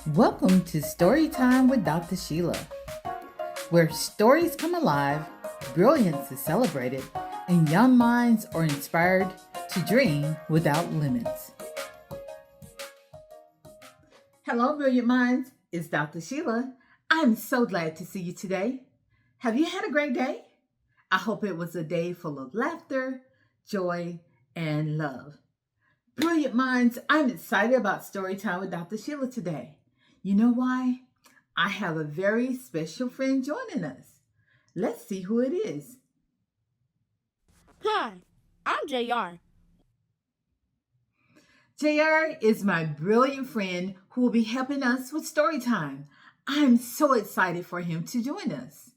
Welcome to Storytime with Dr. Sheila, where stories come alive, brilliance is celebrated, and young minds are inspired to dream without limits. Hello, brilliant minds. It's Dr. Sheila. I'm so glad to see you today. Have you had a great day? I hope it was a day full of laughter, joy, and love. Brilliant minds, I'm excited about Storytime with Dr. Sheila today. You know why? I have a very special friend joining us. Let's see who it is. Hi, I'm JR. JR is my brilliant friend who will be helping us with Storytime. I'm so excited for him to join us.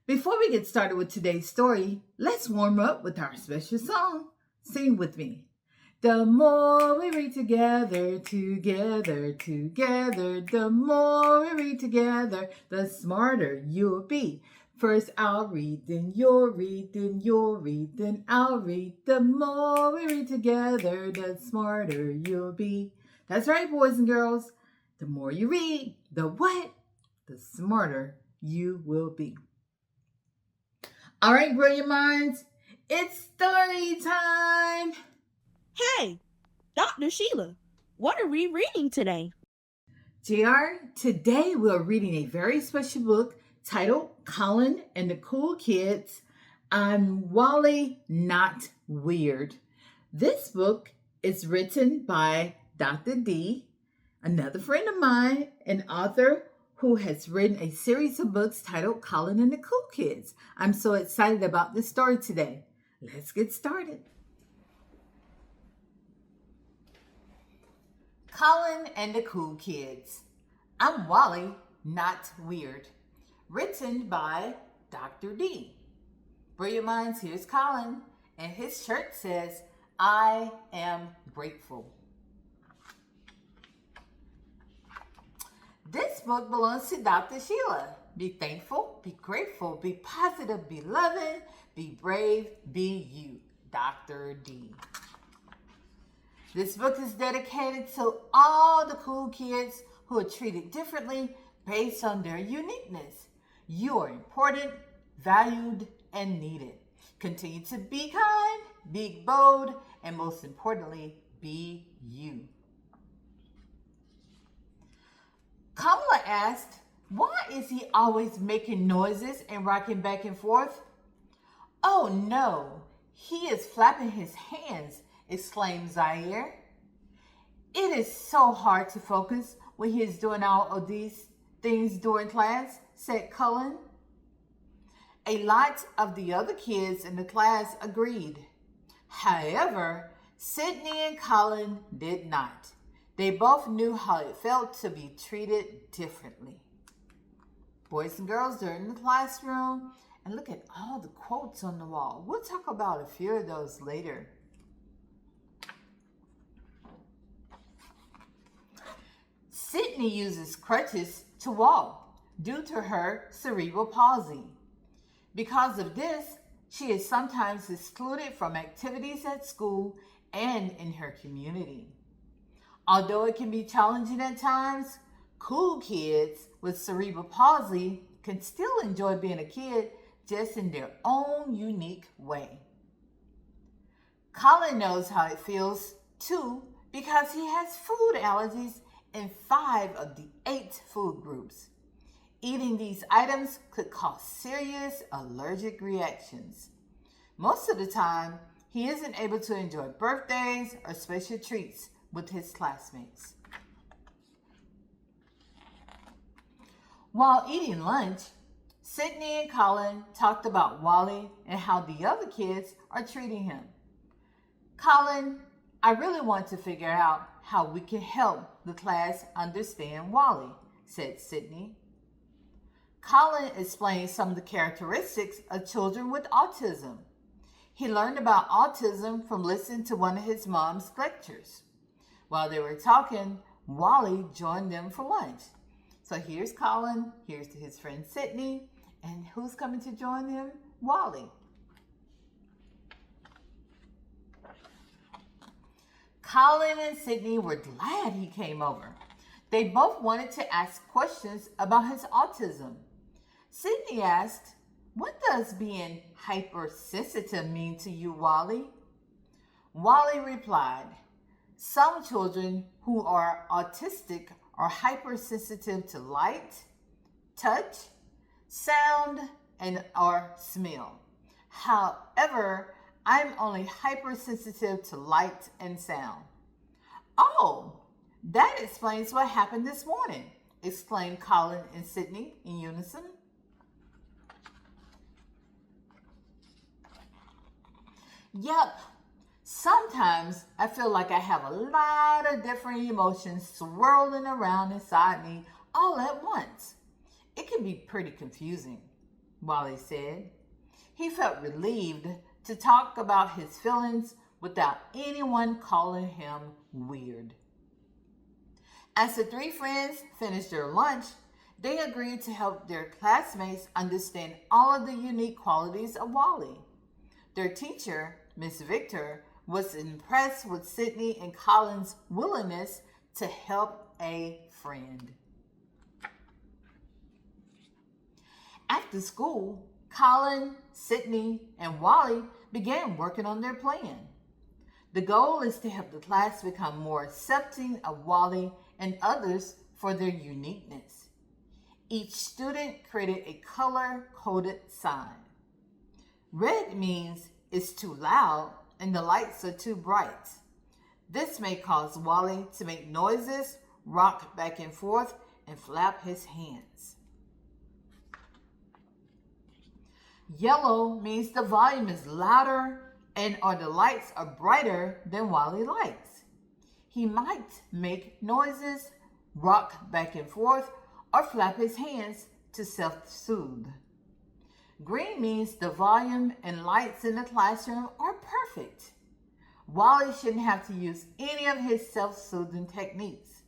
Before we get started with today's story, let's warm up with our special song. Sing with me. The more we read together, the more we read together, the smarter you'll be. First I'll read, then you'll read, then you'll read, then I'll read. The more we read together, the smarter you'll be. That's right, boys and girls. The more you read, the what? The smarter you will be. All right, brilliant minds, it's story time. Hey, Dr. Sheila, what are we reading today? JR, today we're reading a very special book titled Colin and the Cool Kids. I'm Wali, not weird. This book is written by Dr. D, another friend of mine, an author who has written a series of books titled Colin and the Cool Kids. I'm so excited about this story today. Let's get started. Colin and the Cool Kids. I'm Wali, not weird. Written by Dr. D. Brilliant minds, here's Colin, and his shirt says, I am grateful. This book belongs to Dr. Sheila. Be thankful, be grateful, be positive, be loving, be brave, be you. Dr. D. This book is dedicated to all the cool kids who are treated differently based on their uniqueness. You are important, valued, and needed. Continue to be kind, be bold, and most importantly, be you. Kamala asked, why is he always making noises and rocking back and forth? Oh no, he is flapping his hands, exclaimed Zaire. It is so hard to focus when he is doing all of these things during class, said Colin. A lot of the other kids in the class agreed. However, Sydney and Colin did not. They both knew how it felt to be treated differently. Boys and girls, they're in the classroom, and look at all the quotes on the wall. We'll talk about a few of those later. Sydney uses crutches to walk due to her cerebral palsy. Because of this, she is sometimes excluded from activities at school and in her community. Although it can be challenging at times, cool kids with cerebral palsy can still enjoy being a kid just in their own unique way. Colin knows how it feels too because he has food allergies in 5 of the 8 food groups. Eating these items could cause serious allergic reactions. Most of the time, he isn't able to enjoy birthdays or special treats with his classmates. While eating lunch, Sydney and Colin talked about Wali and how the other kids are treating him. Colin, I really want to figure out how we can help the class understand Wali, said Sydney. Colin explained some of the characteristics of children with autism. He learned about autism from listening to one of his mom's lectures. While they were talking, Wali joined them for lunch. So here's Colin, here's his friend Sydney, and who's coming to join them? Wali. Colin and Sydney were glad he came over. They both wanted to ask questions about his autism. Sydney asked, "What does being hypersensitive mean to you, Wali?" Wali replied, "Some children who are autistic are hypersensitive to light, touch, sound, and or smell. However, I'm only hypersensitive to light and sound." "Oh, that explains what happened this morning," exclaimed Colin and Sydney in unison. "Yep, sometimes I feel like I have a lot of different emotions swirling around inside me all at once. It can be pretty confusing," Wally said. He felt relieved to talk about his feelings without anyone calling him weird. As the three friends finished their lunch, they agreed to help their classmates understand all of the unique qualities of Wally. Their teacher, Miss Victor, was impressed with Sydney and Colin's willingness to help a friend. After school, Colin, Sydney, and Wally began working on their plan. The goal is to help the class become more accepting of Wally and others for their uniqueness. Each student created a color-coded sign. Red means it's too loud and the lights are too bright. This may cause Wally to make noises, rock back and forth, and flap his hands. Yellow means the volume is louder and or the lights are brighter than Wally likes. He might make noises, rock back and forth, or flap his hands to self-soothe. Green means the volume and lights in the classroom are perfect. Wally shouldn't have to use any of his self-soothing techniques.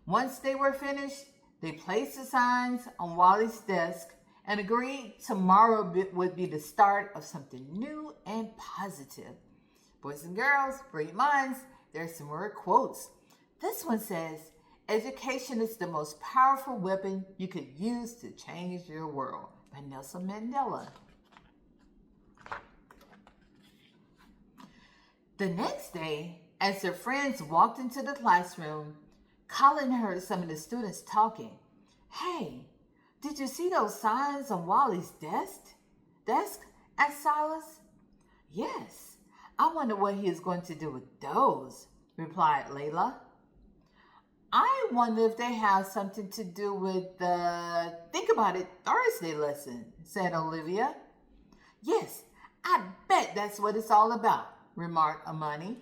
Once they were finished, they placed the signs on Wally's desk and agreed tomorrow would be the start of something new and positive. Boys and girls, brilliant minds, there's some more quotes. This one says, "Education is the most powerful weapon you could use to change your world," by Nelson Mandela. The next day, as their friends walked into the classroom, Colin heard some of the students talking. "Hey, did you see those signs on Wally's desk?" asked Silas. "Yes, I wonder what he is going to do with those," replied Layla. "I wonder if they have something to do with the Think About It Thursday lesson," said Olivia. "Yes, I bet that's what it's all about," remarked Amani.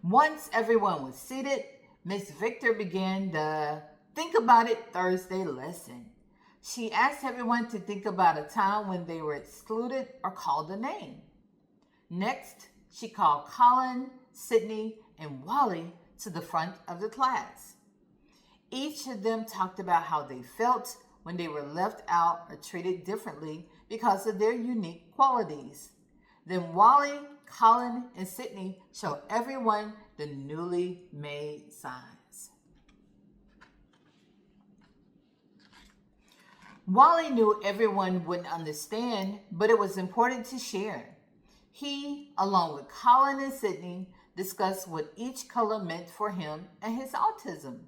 Once everyone was seated, Miss Victor began the Think About It Thursday lesson. She asked everyone to think about a time when they were excluded or called a name. Next, she called Colin, Sydney, and Wally to the front of the class. Each of them talked about how they felt when they were left out or treated differently because of their unique qualities. Then Wally, Colin, and Sydney showed everyone the newly made signs. Wally knew everyone wouldn't understand, but it was important to share. He, along with Colin and Sydney, discussed what each color meant for him and his autism.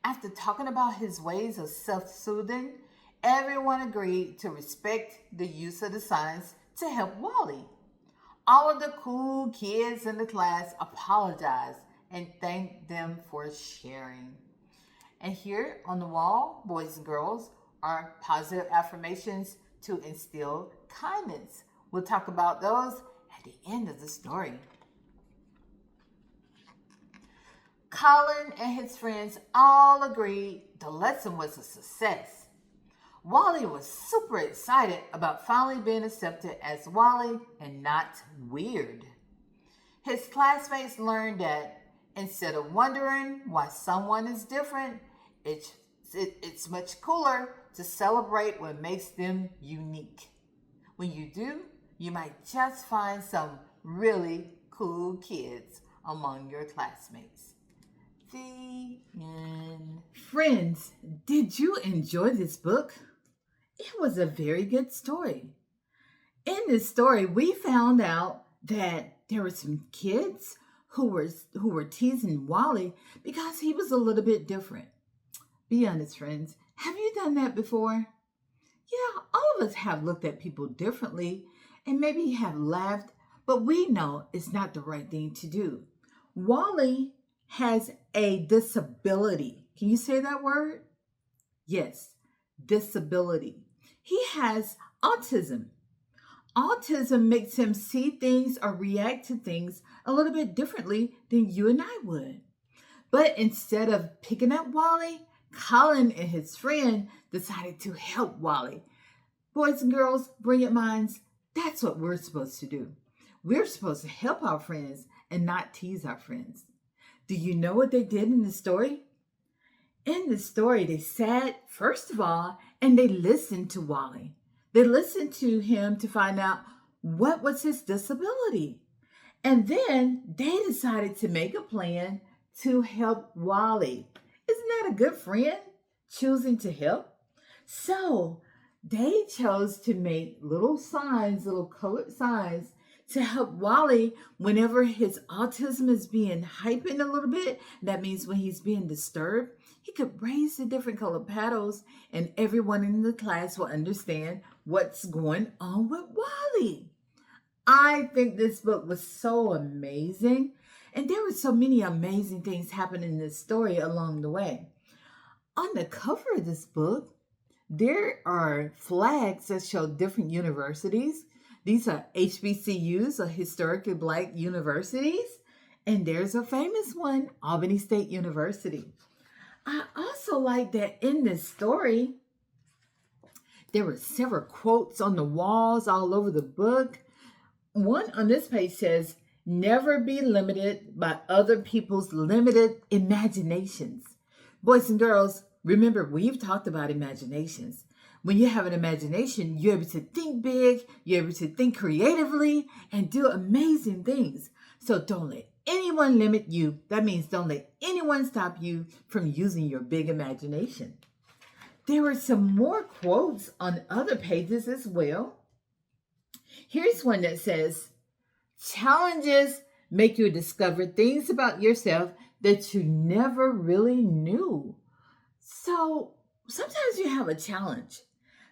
After talking about his ways of self-soothing, everyone agreed to respect the use of the signs to help Wally. All of the cool kids in the class apologized and thanked them for sharing. And here on the wall, boys and girls, are positive affirmations to instill kindness. We'll talk about those at the end of the story. Colin and his friends all agreed the lesson was a success. Wally was super excited about finally being accepted as Wally and not weird. His classmates learned that instead of wondering why someone is different, it's much cooler to celebrate what makes them unique. When you do, you might just find some really cool kids among your classmates. The end. Friends, did you enjoy this book? It was a very good story. In this story, we found out that there were some kids who were teasing Wali because he was a little bit different. Be honest, friends. Have you done that before? Yeah, all of us have looked at people differently and maybe have laughed, but we know it's not the right thing to do. Wally has a disability. Can you say that word? Yes, disability. He has autism. Autism makes him see things or react to things a little bit differently than you and I would. But instead of picking up Wally, Colin and his friend decided to help Wally. Boys and girls, brilliant minds, that's what we're supposed to do. We're supposed to help our friends and not tease our friends. Do you know what they did in the story? In the story, they sat, first of all, and they listened to Wally. They listened to him to find out what was his disability. And then they decided to make a plan to help Wally. Isn't that a good friend? Choosing to help? So they chose to make little signs, little colored signs to help Wally whenever his autism is being heightened a little bit. That means when he's being disturbed, he could raise the different colored paddles and everyone in the class will understand what's going on with Wally. I think this book was so amazing. And there were so many amazing things happening in this story along the way. On the cover of this book, there are flags that show different universities. These are HBCUs, or historically black universities. And there's a famous one, Albany State University. I also like that in this story, there were several quotes on the walls all over the book. One on this page says, "Never be limited by other people's limited imaginations." Boys and girls, remember, we've talked about imaginations. When you have an imagination, you're able to think big, you're able to think creatively, and do amazing things. So don't let anyone limit you. That means don't let anyone stop you from using your big imagination. There were some more quotes on other pages as well. Here's one that says, "Challenges make you discover things about yourself that you never really knew." So sometimes you have a challenge.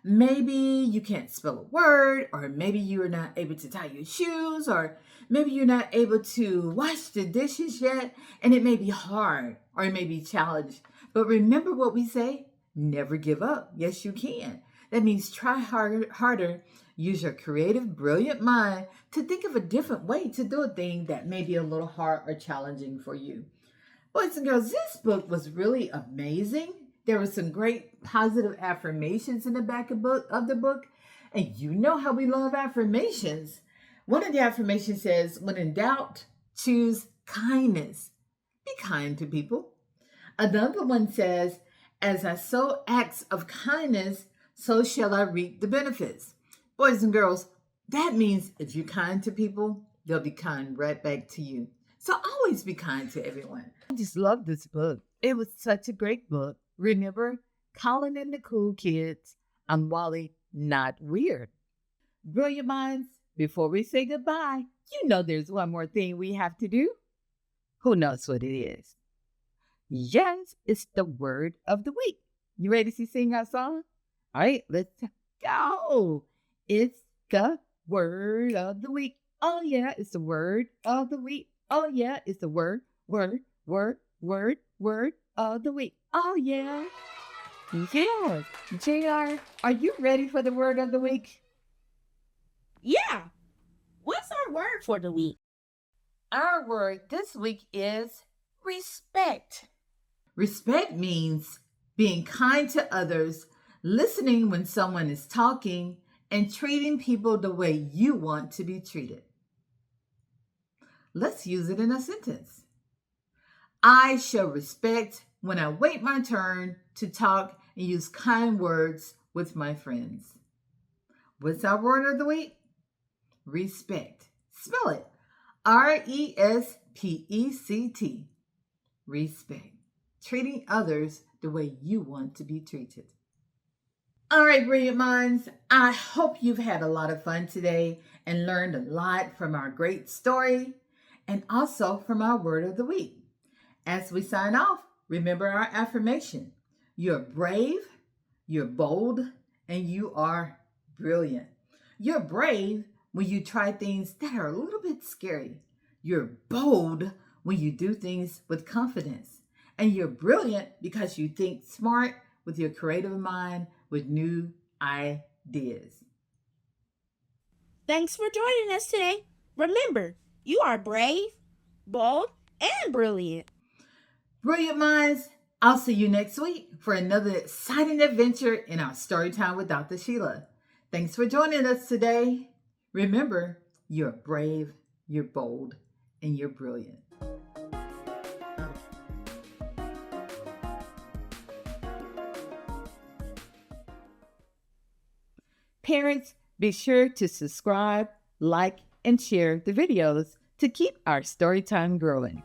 Maybe you can't spell a word, or maybe you're not able to tie your shoes, or maybe you're not able to wash the dishes yet, and it may be hard or it may be challenged. But remember what we say, never give up. Yes, you can. That means try harder. Use your creative, brilliant mind to think of a different way to do a thing that may be a little hard or challenging for you. Boys and girls, this book was really amazing. There were some great positive affirmations in the back of the book. And you know how we love affirmations. One of the affirmations says, "When in doubt, choose kindness." Be kind to people. Another one says, "As I sow acts of kindness, so shall I reap the benefits." Boys and girls, that means if you're kind to people, they'll be kind right back to you. So always be kind to everyone. I just love this book. It was such a great book. Remember, Colin and the Cool Kids. I'm Wally, not weird. Brilliant minds, before we say goodbye, you know there's one more thing we have to do. Who knows what it is? Yes, it's the word of the week. You ready to sing our song? All right, let's go. It's the word of the week. Oh yeah, it's the word of the week. Oh yeah, it's the word of the week. Oh yeah. Yeah. JR, are you ready for the word of the week? Yeah. What's our word for the week? Our word this week is respect. Respect means being kind to others, listening when someone is talking, and treating people the way you want to be treated. Let's use it in a sentence. I show respect when I wait my turn to talk and use kind words with my friends. What's our word of the week? Respect. Spell it. RESPECT. Respect. Treating others the way you want to be treated. All right, brilliant minds. I hope you've had a lot of fun today and learned a lot from our great story and also from our word of the week. As we sign off, remember our affirmation. You're brave, you're bold, and you are brilliant. You're brave when you try things that are a little bit scary. You're bold when you do things with confidence. And you're brilliant because you think smart with your creative mind with new ideas. Thanks for joining us today. Remember, you are brave, bold, and brilliant. Brilliant minds, I'll see you next week for another exciting adventure in our Storytime with Dr. Sheila. Thanks for joining us today. Remember, you're brave, you're bold, and you're brilliant. Parents, be sure to subscribe, like, and share the videos to keep our story time growing.